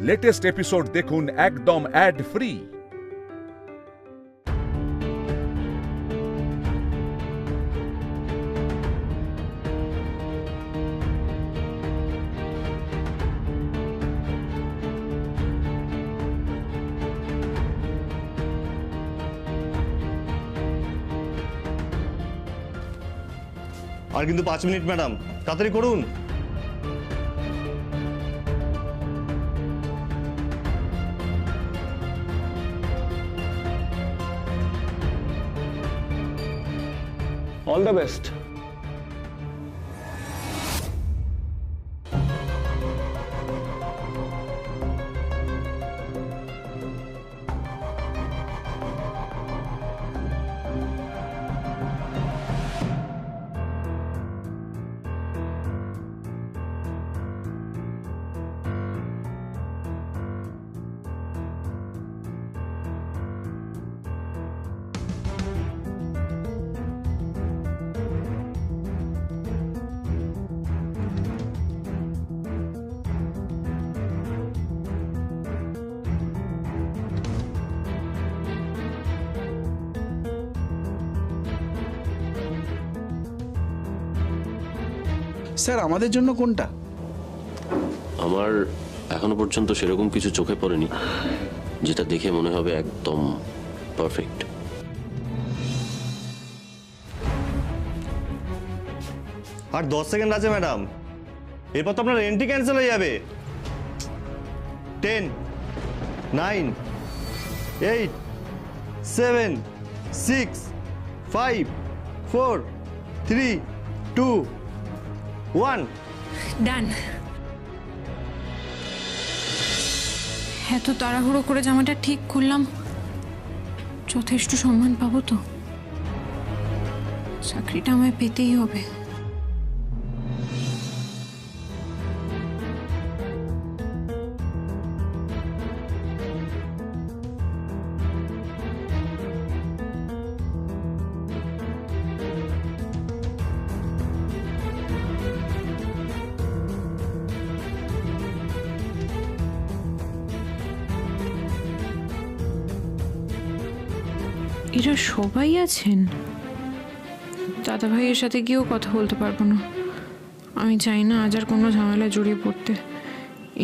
Latest episode দেখুন একদম add free. আর কিন্তু 5 মিনিট ম্যাডাম, তাড়াতাড়ি করুন। All the best. স্যার আমাদের জন্য কোনটা? আমার এখনো পর্যন্ত সেরকম কিছু চোখে পড়েনি যেটা দেখে মনে হবে একদম পারফেক্ট। আর 10 সেকেন্ড আছে ম্যাডাম, এরপর তো আপনার এন্ট্রি ক্যান্সেল হয়ে যাবে। 10, 9, 8, 7, 6, 5, 4, 3, 2, 1। ডান। এত তাড়াহুড়ো করে জামাটা ঠিক করলাম, যথেষ্ট সম্মান পাবো তো? চাকরিটা আমায় পেতেই হবে। এরা সবাই আছেন। দাদা ভাইয়ের সাথে গিয়েও কথা বলতে পারবো না। আমি চাই না আজ আর কোনো ঝামেলায় জড়িয়ে পড়তে।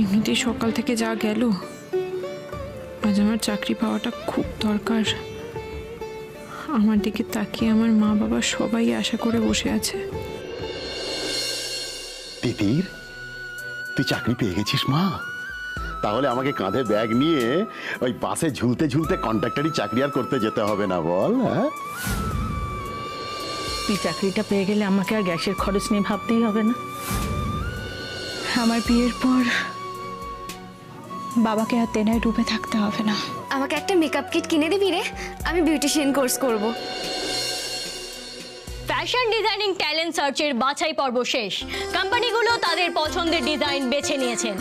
এমনিতেই সকাল থেকে যা গেল, আজ আমার চাকরি পাওয়াটা খুব দরকার। আমার দিকে তাকিয়ে আমার মা বাবা সবাই আশা করে বসে আছে। তিতির, তুই চাকরি পেয়ে গেছিস মা? তাহলে আমাকে কাঁধে ব্যাগ নিয়ে ওই বাসে ঝুলতে ঝুলতে কন্ট্রাক্টরি চাকরি আর করতে যেতে হবে না, বল? হ্যাঁ, তুই চাকরিটা পেয়ে গেলে আমাকে আর গ্যাসের খরচ নিয়ে ভাবতেই হবে না। আমার বিয়ের পর বাবাকে আর তেনায় ডুবে থাকতে হবে না। আমাকে একটা মেকআপ কিট কিনে দিবি রে, আমি বিউটিশিয়ান কোর্স করব। ফ্যাশন ডিজাইনিং ট্যালেন্ট সার্চের বাছাই পর্ব শেষ। কোম্পানিগুলো তাদের পছন্দের ডিজাইন বেছে নিয়েছেন।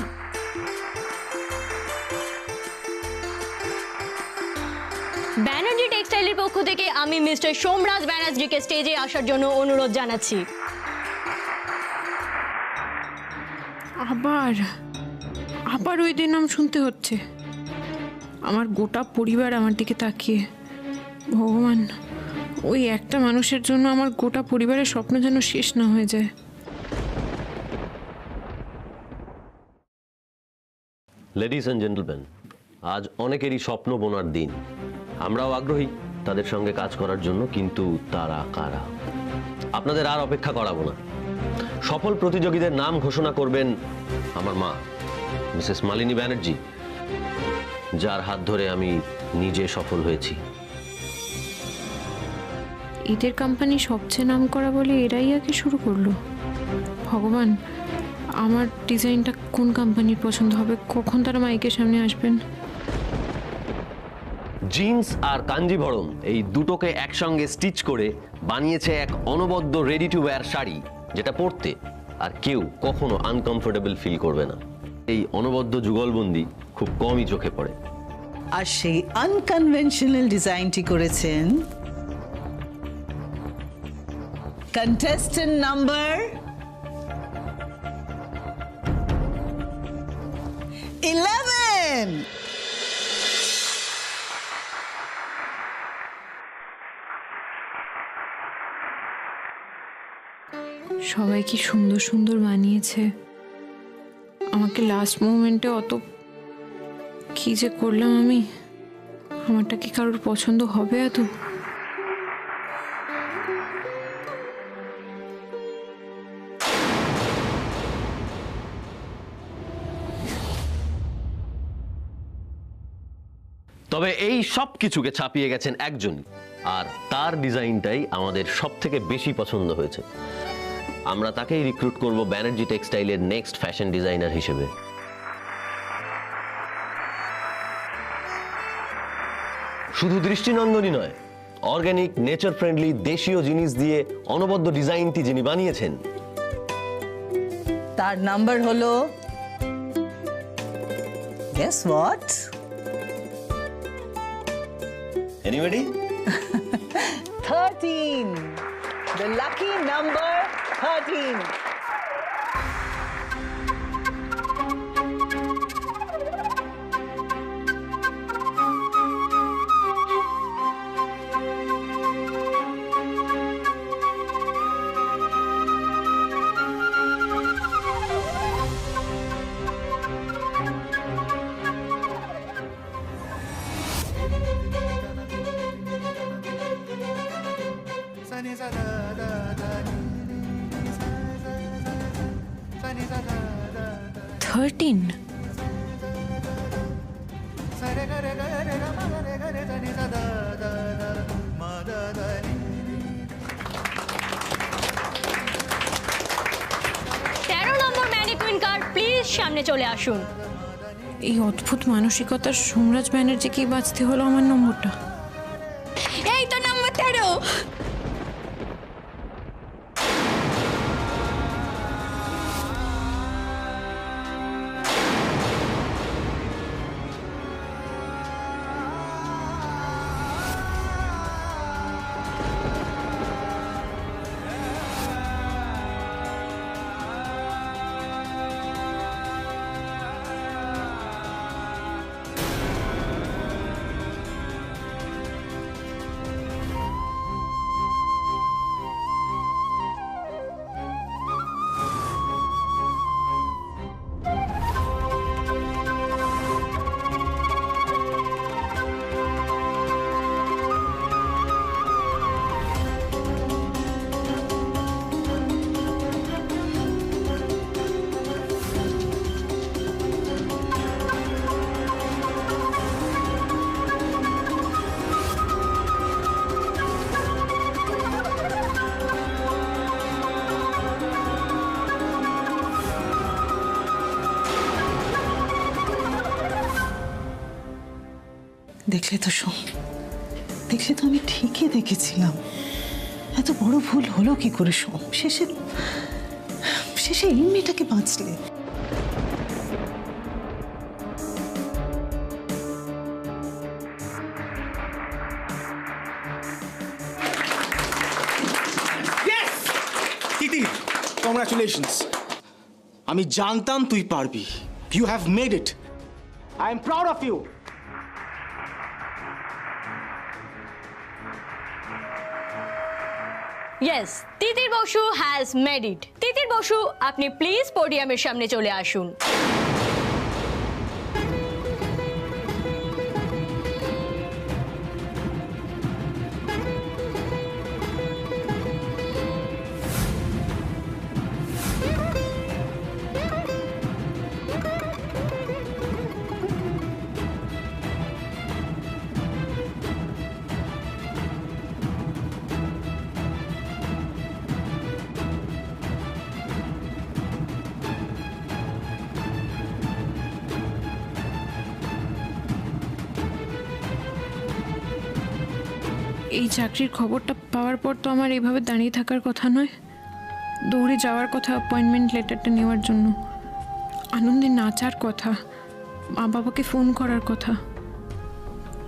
ব্যানার্জি টেক্সটাইলের পক্ষ থেকে আমি মিস্টার সোমরাজ ব্যানার্জিকে স্টেজে আসার জন্য অনুরোধ জানাচ্ছি। আবার ওই দিন নাম শুনতে হচ্ছে। আমার গোটা পরিবার আমার দিকে তাকিয়ে। ভগবান, ওই একটা মানুষের জন্য আমার গোটা পরিবারের স্বপ্ন যেন শেষ না হয়ে যায়। লেডিস অ্যান্ড জেন্টলম্যান, আজ অনেকেরই স্বপ্ন বোনার দিন। আমরাও আগ্রহী তাদের সঙ্গে কাজ করার জন্য, কিন্তু তারা কারা? আপনাদের আর অপেক্ষা করাবো না। সফল প্রতিযোগীদের নাম ঘোষণা করবেন আমার মা, মিসেস মালিনী ব্যানার্জি, যার হাত ধরে আমি নিজে সফল হয়েছি। এদের কোম্পানি সবচেয়ে নাম করা বলে এরাই আগে শুরু করলো। ভগবান, আমার ডিজাইনটা কোন কোম্পানির পছন্দ হবে? কখন তারা মাইকের সামনে আসবেন? জিন্স আর কাঞ্জিভরম এই দুটোকে একসঙ্গে স্টিচ করে বানিয়েছে এক অনবদ্য রেডি টু ওয়্যার শাড়ি, যেটা পরতে আর কেউ কখনো আনকমফোর্টেবল ফিল করবে না। এই অনবদ্য যুগলবন্দি খুব কমই চোখে পড়ে। আর সেই আনকনভেনশনাল ডিজাইনটি করেছেন contestant number 11. এলেন। সবাই কি সুন্দর সুন্দর বানিয়েছে, আমাকে লাস্ট মোমেন্টে অত কি যে করলাম আমি। আমারটা কি কারোর পছন্দ হবে এত? তবে এই সব কিছুকে ছাপিয়ে গেছেন একজনই, আর তার ডিজাইনটাই আমাদের সব থেকে বেশি পছন্দ হয়েছে। আমরা তাকেই রিক্রুট করব ব্যানার্জি টেক্সটাইলের নেক্সট ফ্যাশন ডিজাইনার হিসেবে। শুধু দৃষ্টিনন্দনই নয়, অর্গানিক, নেচার ফ্রেন্ডলি, দেশীয় জিনিস দিয়ে অনবদ্য ডিজাইনটি যিনি বানিয়েছেন, তার নাম্বার হলো guess what? Anybody? 13, the lucky number 13. সামনে চলে আসুন। এই অদ্ভুত মানসিকতার সোমরাজ ব্যানার্জিকেই বাঁচতে হলো আমার নম্বরটা। এই তো নাম্বার 13। দেখলে তো সোম, দেখলে তো আমি ঠিকই দেখেছিলাম। এত বড় ভুল হলো কি করে সোম? শেষে এই মেয়েটাকে বাঁচলে। তিতির, কংগ্রাচুলেশনস। আমি জানতাম তুই পারবি। You have made it. I am proud of you. Yes, Titir Basu has made it. Titir Basu, আপনি প্লিজ পোডিয়ামের সামনে চলে আসুন। এই চাকরির খবরটা পাওয়ার পর তো আমার এইভাবে দাঁড়িয়ে থাকার কথা নয়, দৌড়ে যাওয়ার কথা অ্যাপয়েন্টমেন্ট লেটারটা নেওয়ার জন্য, আনন্দে নাচার কথা, মা বাবাকে ফোন করার কথা।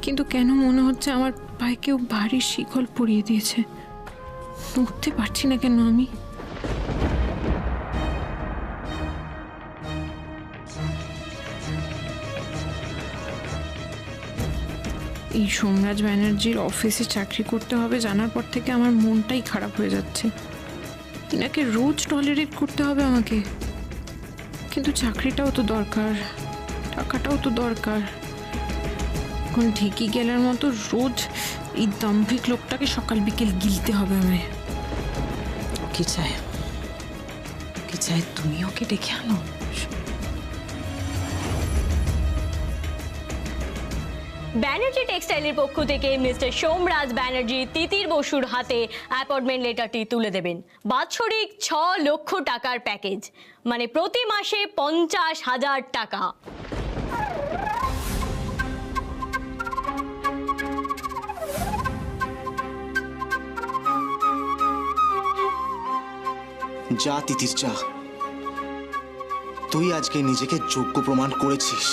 কিন্তু কেন মনে হচ্ছে আমার পায়ে কেউ ভারী শিকল পরিয়ে দিয়েছে। উঠতে পারছি না কেন আমি? এই সোমরাজ ব্যানার্জির অফিসে চাকরি করতে হবে জানার পর থেকে আমার মনটাই খারাপ হয়ে যাচ্ছে। এনাকে রোজ টলারেট করতে হবে আমাকে, কিন্তু চাকরিটাও তো দরকার, টাকাটাও তো দরকার। এখন ঢেকে গেলার মতো রোজ এই দাম্ভিক লোকটাকে সকাল বিকেল গিলতে হবে আমায়। কি চাই, কি চাই তুমি ওকে ডেকে আনো। ব্যানার্জি টেক্সটাইলের পক্ষ থেকে মিস্টার সোমরাজ ব্যানার্জি তিতির বসুর হাতে অ্যাপয়েন্টমেন্ট লেটারটি তুলে দেবেন। বাৎসরিক 6 লক্ষ টাকার প্যাকেজ, মানে প্রতি মাসে 50,000 টাকা। যা তিতির যা, তুই আজকে নিজেকে যোগ্য প্রমাণ করেছিস।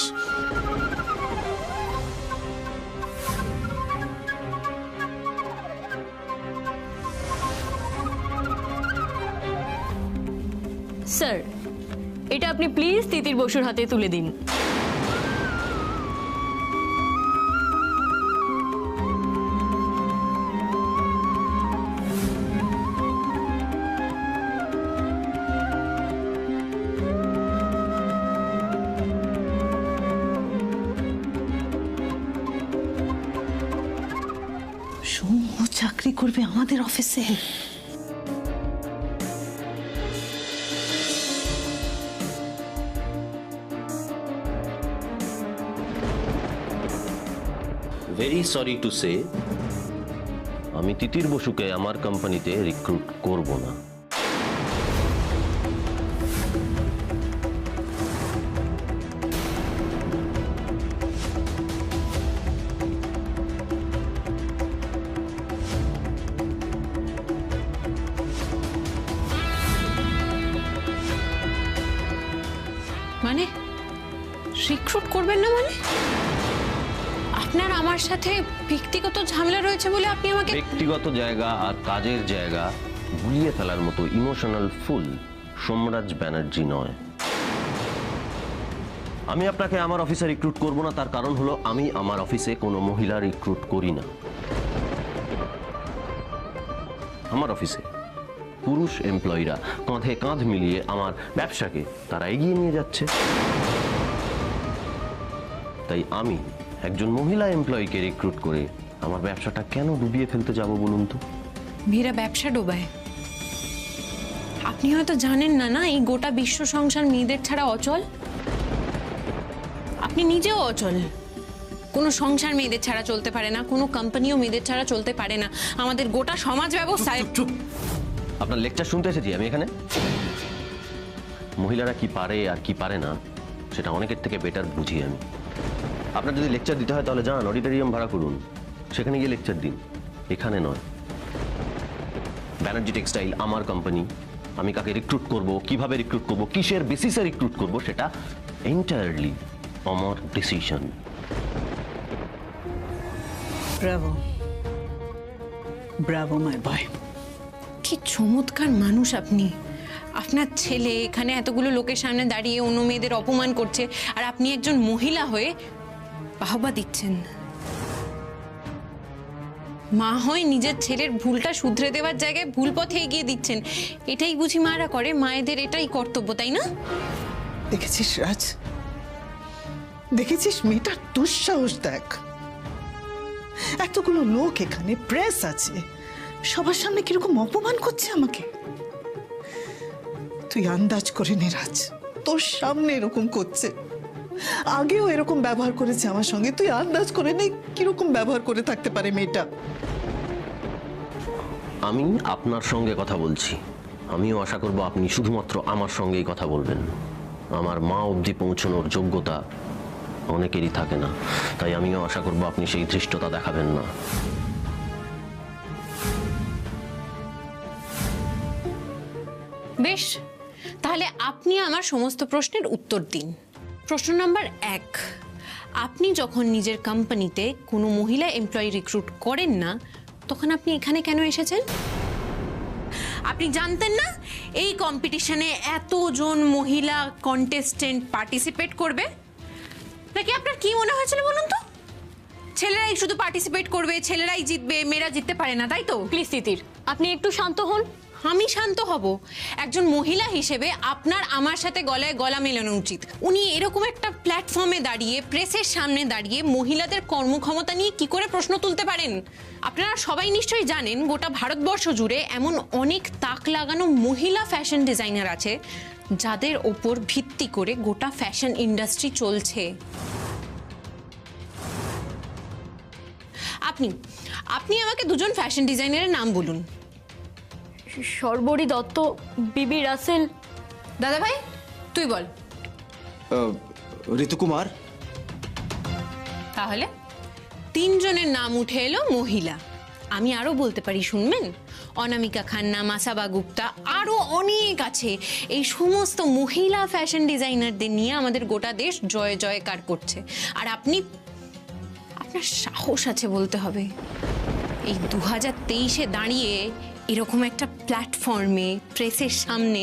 স্যার, এটা আপনি প্লিজ তিতির বসুর হাতে তুলে দিন। সোম ও চাকরি করবে আমাদের অফিসে? ভেরি সরি টু সে, আমি তিতির বসুকে আমার কোম্পানিতে রিক্রুট করব না। মানে রিক্রুট করবেন না? মানে আপনার আমার সাথে ব্যক্তিগত ঝামেলা রয়েছে বলে আপনি আমাকে ব্যক্তিগত জায়গা আর কাজের জায়গা গুলিয়ে ফেলার মতো ইমোশনাল ফুল সোমরাজ ব্যানার্জি নয়। আমি আপনাকে আমার অফিসে রিক্রুট করব না, তার কারণ হলো আমি আমার অফিসে কোনো মহিলা রিক্রুট করি না। আমার অফিসে পুরুষ এমপ্লয়িরা কাঁধে কাঁধ মিলিয়ে আমার ব্যবসাকে তারা এগিয়ে নিয়ে যাচ্ছে। তাই আমি একজন মহিলা এমপ্লয়িকে রিক্রুট করে আমার ব্যবসাটা কেন ডুবিয়ে ফেলতে যাব বলুন তো? মেয়েরা ব্যবসা ডোবায়? আপনি হয়তো জানেন না, না এই গোটা বিশ্ব সংসার মেয়েদের ছাড়া অচল। আপনি নিজেও অচল। কোনো সংসার মেয়েদের ছাড়া চলতে পারে না, কোনো কোম্পানিও মেয়েদের ছাড়া চলতে পারে না। আমাদের গোটা সমাজ ব্যবস্থায় আপনার লেকচার শুনতে এসেছি আমি এখানে। মহিলারা কি পারে আর কি পারে না সেটা অনেকের থেকে বেটার বুঝি আমি। আপনার যদি লেকচার দিতে হয় তাহলে যান, অডিটোরিয়াম ভাড়া করুন, সেখানে গিয়ে লেকচার দিন, এখানে নয়। ব্যানার্জি টেক্সটাইল আমার কোম্পানি। আমি কাকে রিক্রুট করব, কিভাবে রিক্রুট করব, কিসের বেসিসে রিক্রুট করব, সেটা এন্টায়ারলি আমার ডিসিশন। ব্রাভো, ব্রাভো মাই বয়। কি চমৎকার মানুষ আপনি। আপনার ছেলে এখানে এতগুলো লোকের সামনে দাঁড়িয়ে অন্য মেয়েদের অপমান করছে, আর আপনি একজন মহিলা হয়ে বাহবা দিচ্ছেন। মা হয়ে নিজের ছেলের ভুলটা শুধরে দেওয়ার জায়গায় ভুল পথে এগিয়ে দিচ্ছেন। এটাই বুঝি মারা করে, মায়েদের এটাই কর্তব্য, তাই না? দেখেছিস রাজ, দেখেছিস মেয়েটার দুঃসাহস দেখ। এতগুলো লোক এখানে, প্রেস আছে, সবার সামনে কিরকম অপমান করছে আমাকে। তুই আন্দাজ করে নে রাজ, তোর সামনে এরকম করছে, আগেও এরকম ব্যবহার করেছে আমার সঙ্গে। তুই আন্দাজ করে নে কিরকম ব্যবহার করে থাকতে পারে মেয়েটা। আমি আপনার সঙ্গে কথা বলছি, আমিও আশা করব আপনি শুধুমাত্র আমার সঙ্গেই কথা বলবেন। আমার মা অবধি পৌঁছানোর যোগ্যতা অনেকেরই থাকে না, তাই আমিও আশা করব আপনি সেই ধৃষ্টতা দেখাবেন না। বেশ, তাহলে আপনি আমার সমস্ত প্রশ্নের উত্তর দিন। প্রশ্ন নাম্বার 1, আপনি যখন নিজের কোম্পানিতে কোনো মহিলা এমপ্লয়ি রিক্রুট করেন না, তখন আপনি এখানে কেন এসেছেন? আপনি জানতেন না এই কম্পিটিশনে এতজন মহিলা কন্টেস্টেন্ট পার্টিসিপেট করবে? নাকি আপনার কি মনে হয়েছিল বলুন তো? ছেলেরাই শুধু পার্টিসিপেট করবে, ছেলেরাই জিতবে, মেয়েরা জিততে পারে না, তাই তো? প্লিজ তিতির, আপনি একটু শান্ত হন। আমি শান্ত হব? একজন মহিলা হিসেবে আপনার আমার সাথে গলায় গলা মেলানো উচিত। উনি এরকম একটা প্ল্যাটফর্মে দাঁড়িয়ে, প্রেসের সামনে দাঁড়িয়ে মহিলাদের কর্মক্ষমতা নিয়ে কি করে প্রশ্ন তুলতে পারেন? আপনারা সবাই নিশ্চয়ই জানেন গোটা ভারতবর্ষ জুড়ে এমন অনেক তাক লাগানো মহিলা ফ্যাশন ডিজাইনার আছে যাদের ওপর ভিত্তি করে গোটা ফ্যাশন ইন্ডাস্ট্রি চলছে। আপনি আমাকে দুজন ফ্যাশন ডিজাইনারের নাম বলুন। সর্বরী দত্ত, বিবি রাসেল। দাদা ভাই তুই বল। ঋতুকুমার। তাহলে তিনজনের নাম উঠে এলো মহিলা। আমি আরো বলতে পারি, শুনবেন? অনামিকা খান্না, মাসাবা গুপ্তা, আরো অনেক আছে। এই সমস্ত মহিলা ফ্যাশন ডিজাইনারদের নিয়ে আমাদের গোটা দেশ জয় জয়কার করছে। আর আপনার সাহস আছে বলতে হবে, এই 2023-এ দাঁড়িয়ে এরকম একটা প্ল্যাটফর্মে, প্রেসের সামনে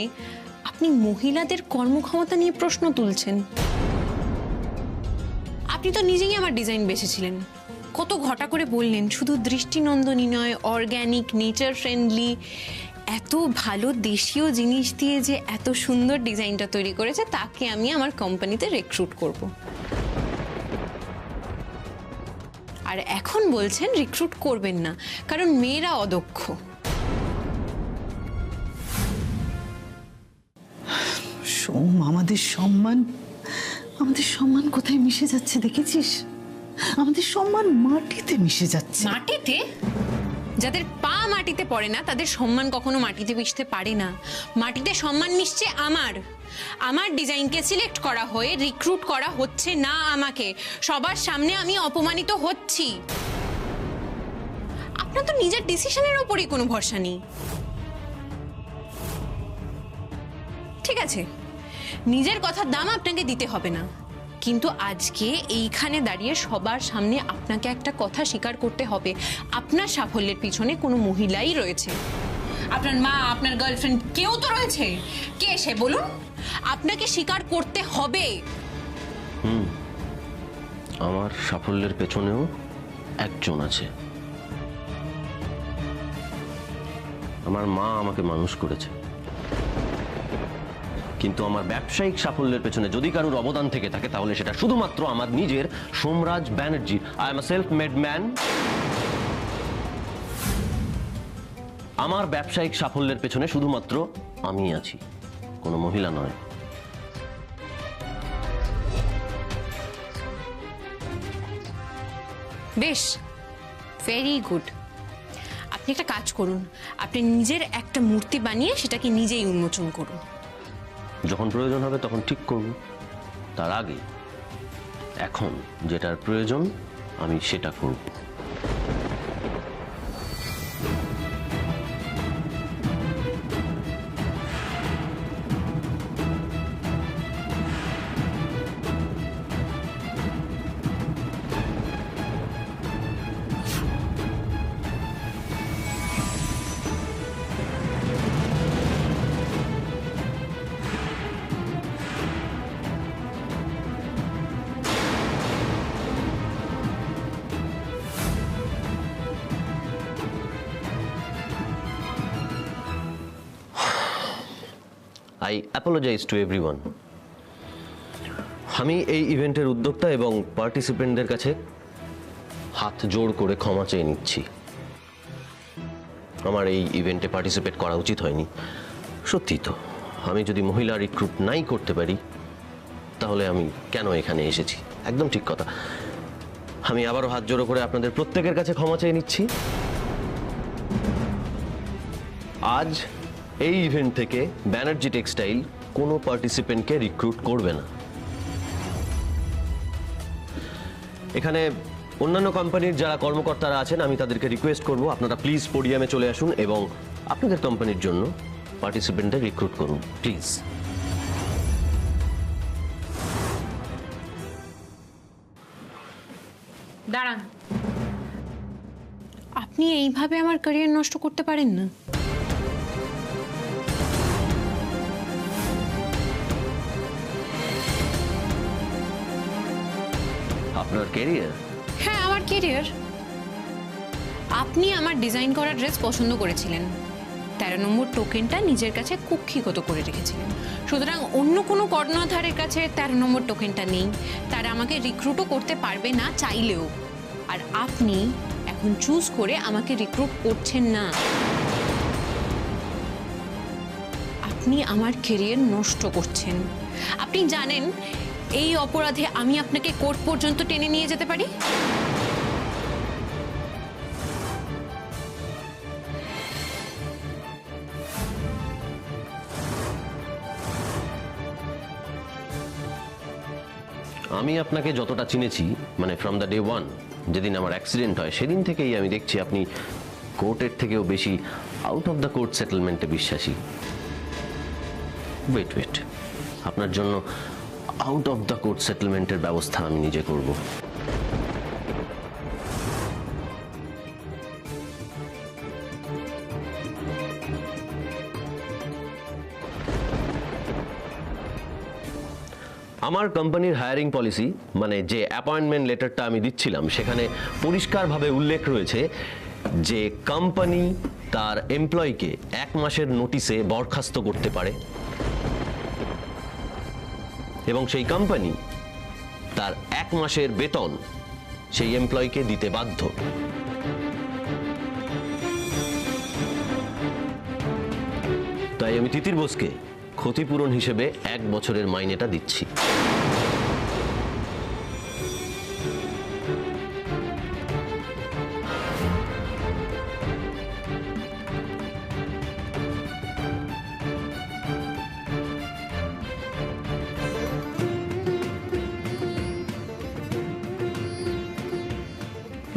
আপনি মহিলাদের কর্মক্ষমতা নিয়ে প্রশ্ন তুলছেন। আপনি তো নিজেই আমার ডিজাইন বেছেছিলেন, কত ঘটা করে বললেন শুধু দৃষ্টিনন্দনী নয়, অর্গ্যানিক, নেচার ফ্রেন্ডলি। এত ভালো দেশীয় জিনিস দিয়ে যে এত সুন্দর ডিজাইনটা তৈরি করেছে, তাকে আমি আমার কোম্পানিতে রিক্রুট করব। আর এখন বলছেন রিক্রুট করবেন না কারণ মেয়েরা অদক্ষ। সোম, আমাদের সম্মান কোথায় মিশে যাচ্ছে দেখেছিস? আমাদের সম্মান মাটিতে মিশে যাচ্ছে। মাটিতে? যাদের পা মাটিতে পড়ে না তাদের সম্মান কখনো মাটিতে মিশতে পারে না। মাটিতে সম্মান মিশছে আমার ডিজাইনকে সিলেক্ট করা হয়ে রিক্রুট করা হচ্ছে না আমাকে। সবার সামনে আমি অপমানিত হচ্ছি। আপনার তো নিজের ডিসিশনের উপরই কোনো ভরসা নেই। ঠিক আছে, নিজের কথার দাম আপনাকে দিতে হবে না, কিন্তু আজকে এইখানে দাঁড়িয়ে সবার সামনে আপনাকে একটা কথা স্বীকার করতে হবে, আপনার সাফল্যের পিছনে কোনো মহিলাই রয়েছে। আপনার মা, আপনার গার্লফ্রেন্ড, কেউ তো রয়েছে। কে সে বলুন? আপনাকে স্বীকার করতে হবে। আমার সাফল্যের পেছনেও একজন আছে। আমার মা আমাকে মানুষ করেছে, কিন্তু আমার ব্যবসায়িক সাফল্যের পেছনে যদি কারোর অবদান থেকে থাকে তাহলে সেটা শুধুমাত্র আমার নিজের Somraj Banerjee. I am a self made man. আমার ব্যবসায়িক সাফল্যের পেছনে শুধুমাত্র আমি আছি, কোনো মহিলা নয়। বেশ, ভেরি গুড। আপনি একটা কাজ করুন, আপনি নিজের একটা মূর্তি বানিয়ে সেটাকে নিজেই উন্মোচন করুন। যখন প্রয়োজন হবে তখন ঠিক করব, তার আগে এখন যেটার প্রয়োজন আমি সেটা করব। I apologize to everyone. আমি এই ইভেন্টের উদ্যোক্তা এবং পার্টিসিপেন্টদের কাছে হাত জোড় করে ক্ষমা চেয়ে নিচ্ছি। আমার এই ইভেন্টে পার্টিসিপেট করা উচিত হয়নি। সত্যি তো, আমি যদি মহিলা রিক্রুট নাই করতে পারি তাহলে আমি কেন এখানে এসেছি? একদম ঠিক কথা। আমি আবারও হাত জোড়ো করে আপনাদের প্রত্যেকের কাছে ক্ষমা চেয়ে নিচ্ছি। আজ এই ইভেন্ট থেকে ব্যানার্জি টেক্সটাইল কোনো পার্টিসিপেন্টকে রিক্রুট করবে না। এখানে অন্যান্য কোম্পানির যারা কর্মকর্তারা আছেন আমি তাদেরকে রিকোয়েস্ট করব আপনারা প্লিজ পোডিয়ামে চলে আসুন এবং আপনাদের কোম্পানির জন্য পার্টিসিপেন্টদের রিক্রুট করুন প্লিজ। দাঁড়ান, আপনি এইভাবে আমার ক্যারিয়ার নষ্ট করতে পারেন না। আপনার ক্যারিয়ার? হ্যাঁ, আমার কেরিয়ার। আপনি আমার ডিজাইন করা ড্রেস পছন্দ করেছিলেন, 13 নম্বর টোকেনটা নিজের কাছে কুক্ষিগত করে রেখেছিলেন। সুতরাং অন্য কোনো কর্ণধারের কাছে 13 নম্বর টোকেনটা নেই, তারা আমাকে রিক্রুটও করতে পারবে না চাইলেও। আর আপনি এখন চুজ করে আমাকে রিক্রুট করছেন না। আপনি আমার ক্যারিয়ার নষ্ট করছেন। আপনি জানেন এই অপরাধে আমি আপনাকে কোর্ট পর্যন্ত টেনে নিয়ে যেতে পারি। আমি আপনাকে যতটা চিনেছি, মানে ফ্রম দ্য ডে ওয়ান, যেদিন আমার অ্যাক্সিডেন্ট হয় সেদিন থেকেই আমি দেখছি আপনি কোর্টের থেকেও বেশি আউট অফ দ্য কোর্ট সেটেলমেন্টে বিশ্বাসী। ওয়েট, আপনার জন্য আউট অফ দ্য কোর্ট সেটেলমেন্টের ব্যবস্থা আমি নিজে করব। আমার কোম্পানির হায়ারিং পলিসি, মানে যে অ্যাপয়েন্টমেন্ট লেটারটা আমি দিচ্ছিলাম, সেখানে পরিষ্কারভাবে উল্লেখ রয়েছে যে কোম্পানি তার এমপ্লয়িকে 1 মাসের নোটিশে বরখাস্ত করতে পারে এবং সেই কোম্পানি তার 1 মাসের বেতন সেই এমপ্লয়িকে দিতে বাধ্য। তাই আমি তিতির বোসকে ক্ষতিপূরণ হিসেবে 1 বছরের মাইনেটা দিচ্ছি।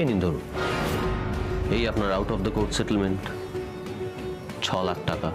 এই নিন ধরুন, এই আপনার out of the court settlement, 6 lakh টাকা।